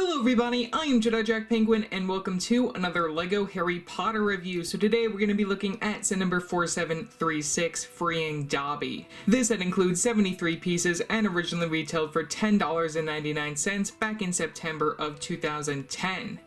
Hello everybody, I am Jedi Jack Penguin and welcome to another LEGO Harry Potter review. So today we're going to be looking at set number 4736, Freeing Dobby. This set includes 73 pieces and originally retailed for $10.99 back in September of 2010.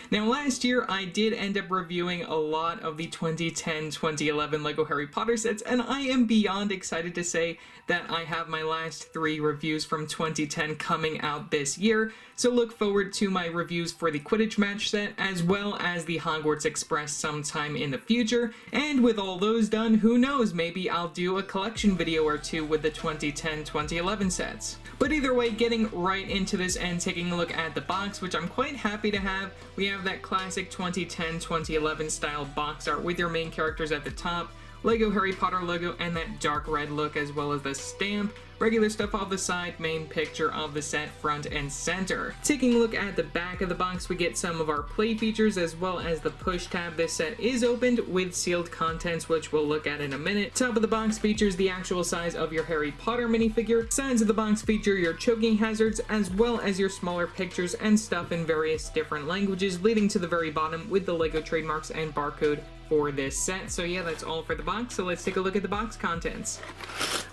Now last year I did end up reviewing a lot of the 2010-2011 LEGO Harry Potter sets, and I am beyond excited to say that I have my last 3 reviews from 2010 coming out this year, so look forward to my reviews for the Quidditch match set as well as the Hogwarts Express sometime in the future, and with all those done, who knows, maybe I'll do a collection video or two with the 2010-2011 sets. But either way, getting right into this and taking a look at the box, which I'm quite happy to have. We have that classic 2010-2011 style box art with your main characters at the top, LEGO Harry Potter logo, and that dark red look, as well as the stamp, regular stuff off the side, main picture of the set front and center. Taking a look at the back of the box, we get some of our play features as well as the push tab. This set is opened with sealed contents, which we'll look at in a minute. Top of the box features the actual size of your Harry Potter minifigure. Sides of the box feature your choking hazards as well as your smaller pictures and stuff in various different languages, leading to the very bottom with the LEGO trademarks and barcode for this set. So yeah, that's all for the box, so let's take a look at the box contents.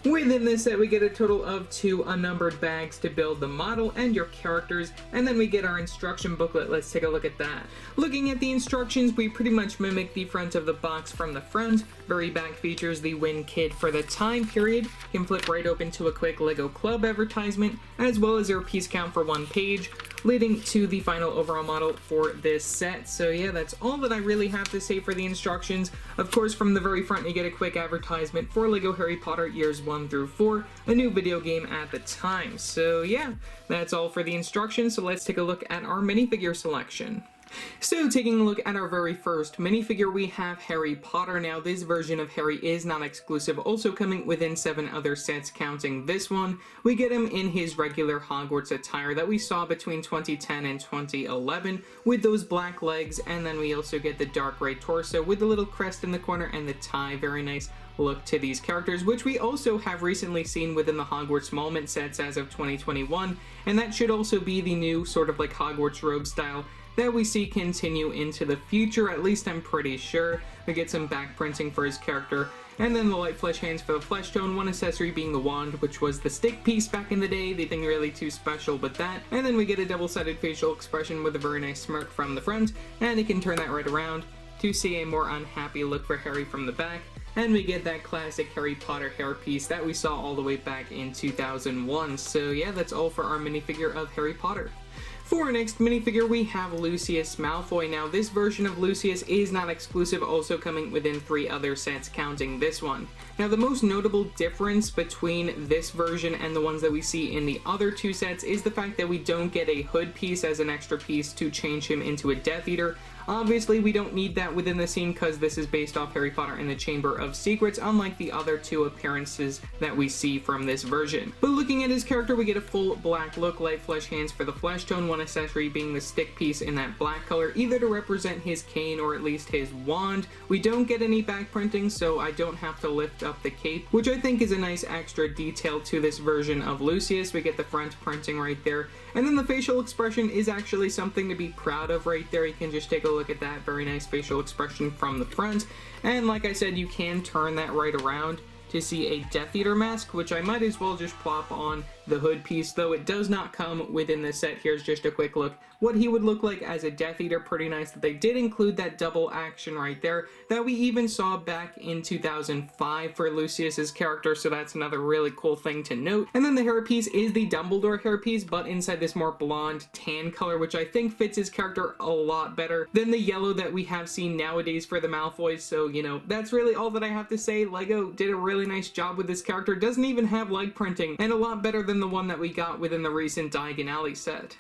Within this set, we get a total of 2 unnumbered bags to build the model and your characters, and then we get our instruction booklet. Let's take a look at that. Looking at the instructions, we pretty much mimic the front of the box from the front. Very back features the win kit for the time period. You can flip right open to a quick LEGO Club advertisement, as well as your piece count for 1 page, leading to the final overall model for this set. So yeah, that's all that I really have to say for the instructions. Of course, from the very front, you get a quick advertisement for LEGO Harry Potter years 1 through 4, a new video game at the time. So yeah, that's all for the instructions, so let's take a look at our minifigure selection. So taking a look at our very first minifigure, we have Harry Potter. Now this version of Harry is non-exclusive, also coming within 7 other sets counting this one. We get him in his regular Hogwarts attire that we saw between 2010 and 2011 with those black legs, and then we also get the dark gray torso with the little crest in the corner and the tie. Very nice look to these characters, which we also have recently seen within the Hogwarts Moment sets as of 2021, and that should also be the new sort of like Hogwarts robe style that we see continue into the future, at least I'm pretty sure. We get some back printing for his character, and then the light flesh hands for the flesh tone, one accessory being the wand, which was the stick piece back in the day, nothing really too special with that. And then we get a double-sided facial expression with a very nice smirk from the front, and you can turn that right around to see a more unhappy look for Harry from the back. And we get that classic Harry Potter hairpiece that we saw all the way back in 2001. So yeah, that's all for our minifigure of Harry Potter. For our next minifigure, we have Lucius Malfoy. Now, this version of Lucius is not exclusive, also coming within 3 other sets, counting this one. Now, the most notable difference between this version and the ones that we see in the other 2 sets is the fact that we don't get a hood piece as an extra piece to change him into a Death Eater. Obviously, we don't need that within the scene because this is based off Harry Potter and the Chamber of Secrets, unlike the other 2 appearances that we see from this version. But looking at his character, we get a full black look, light flesh hands for the flesh tone, one accessory being the stick piece in that black color, either to represent his cane or at least his wand. We don't get any back printing, so I don't have to lift up the cape, which I think is a nice extra detail to this version of Lucius. We get the front printing right there, and then the facial expression is actually something to be proud of right there. You can just take a look at that very nice facial expression from the front, and like I said, you can turn that right around to see a Death Eater mask, which I might as well just plop on the hood piece, though it does not come within the set. Here's just a quick look what he would look like as a Death Eater. Pretty nice that they did include that double action right there that we even saw back in 2005 for Lucius's character, so that's another really cool thing to note. And then the hairpiece is the Dumbledore hairpiece, but inside this more blonde tan color, which I think fits his character a lot better than the yellow that we have seen nowadays for the Malfoys. So, you know, that's really all that I have to say. LEGO did a really nice job with this character. Doesn't even have leg printing, and a lot better than the one that we got within the recent Diagon Alley set.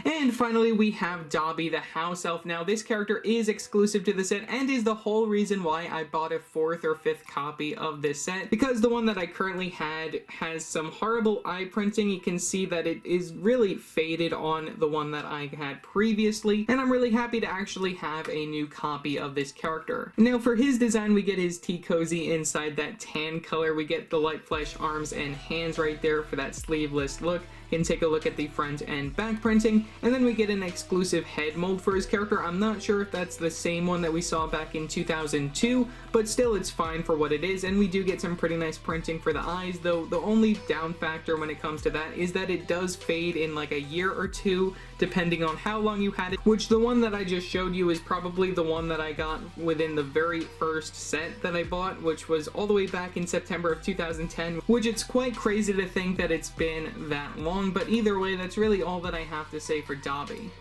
And finally, we have Dobby the house elf. Now, this character is exclusive to the set and is the whole reason why I bought a 4th or 5th copy of this set, because the one that I currently had has some horrible eye printing. You can see that it is really faded on the one that I had previously, and I'm really happy to actually have a new copy of this character. Now, for his design, we get his tea cozy inside that tan color. We get the light flesh arms and hands right there for that sleeveless look. can take a look at the front and back printing, and then we get an exclusive head mold for his character. I'm not sure if that's the same one that we saw back in 2002, but still it's fine for what it is, and we do get some pretty nice printing for the eyes, though the only down factor when it comes to that is that it does fade in like a year or two, depending on how long you had it, which the one that I just showed you is probably the one that I got within the very first set that I bought, which was all the way back in September of 2010, which it's quite crazy to think that it's been that long, but either way, that's really all that I have to say for Dobby.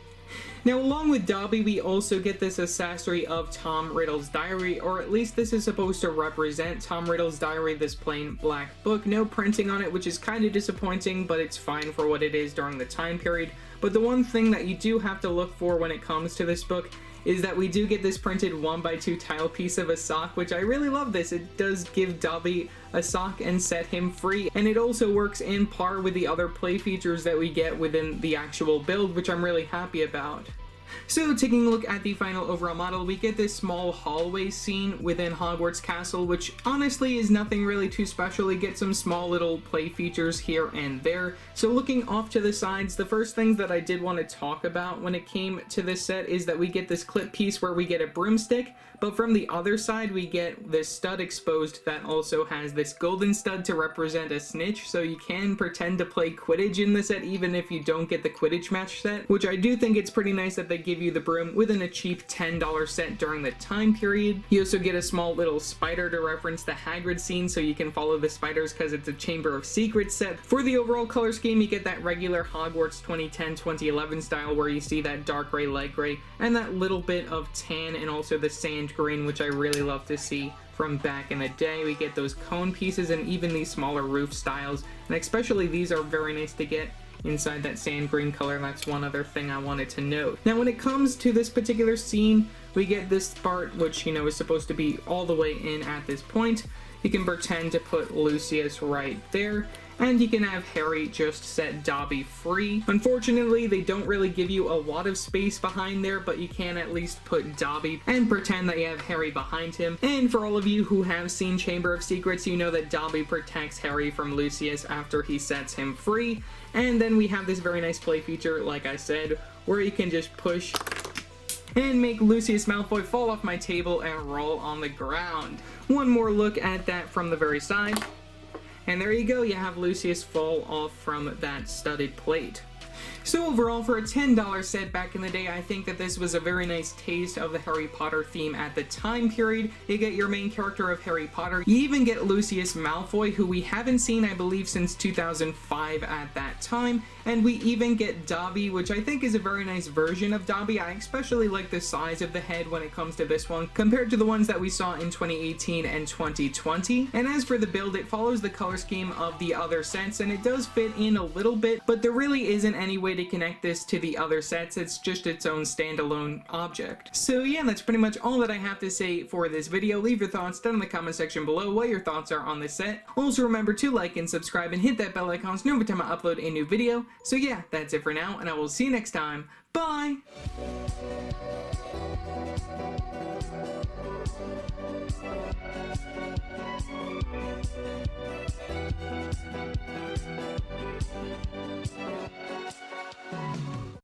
Now, along with Dobby, we also get this accessory of Tom Riddle's diary, or at least this is supposed to represent Tom Riddle's diary, this plain black book. No printing on it, which is kind of disappointing, but it's fine for what it is during the time period. But the one thing that you do have to look for when it comes to this book is that we do get this printed 1x2 tile piece of a sock, which I really love this. It does give Dobby a sock and set him free, and it also works in par with the other play features that we get within the actual build, which I'm really happy about. So, taking a look at the final overall model, we get this small hallway scene within Hogwarts Castle, which honestly is nothing really too special. We get some small little play features here and there. So looking off to the sides, the first things that I did want to talk about when it came to this set is that we get this clip piece where we get a broomstick, but from the other side we get this stud exposed that also has this golden stud to represent a snitch, so you can pretend to play Quidditch in the set even if you don't get the Quidditch match set, which I do think it's pretty nice that they give you the broom within a cheap $10 set during the time period. You also get a small little spider to reference the Hagrid scene, so you can follow the spiders because it's a Chamber of Secrets set. For the overall color scheme, you get that regular Hogwarts 2010-2011 style where you see that dark gray, light gray, and that little bit of tan and also the sand green, which I really love to see from back in the day. We get those cone pieces and even these smaller roof styles, and especially these are very nice to get inside that sand green color. That's one other thing I wanted to note. Now, when it comes to this particular scene, we get this part, which, you know, is supposed to be all the way in at this point. You can pretend to put Lucius right there, and you can have Harry just set Dobby free. Unfortunately, they don't really give you a lot of space behind there, but you can at least put Dobby and pretend that you have Harry behind him. And for all of you who have seen Chamber of Secrets, you know that Dobby protects Harry from Lucius after he sets him free. And then we have this very nice play feature, like I said, where you can just push and make Lucius Malfoy fall off my table and roll on the ground. One more look at that from the very side. And there you go, you have Lucius fall off from that studded plate. So overall, for a $10 set back in the day, I think that this was a very nice taste of the Harry Potter theme at the time period. You get your main character of Harry Potter. You even get Lucius Malfoy, who we haven't seen, I believe, since 2005 at that time. And we even get Dobby, which I think is a very nice version of Dobby. I especially like the size of the head when it comes to this one, compared to the ones that we saw in 2018 and 2020. And as for the build, it follows the color scheme of the other sets, and it does fit in a little bit, but there really isn't any way to connect this to the other sets. It's just its own standalone object. So yeah, that's pretty much all that I have to say for this video. Leave your thoughts down in the comment section below what your thoughts are on this set. Also remember to like and subscribe and hit that bell icon so you know every time I upload a new video. So yeah, that's it for now, and I will see you next time. Bye!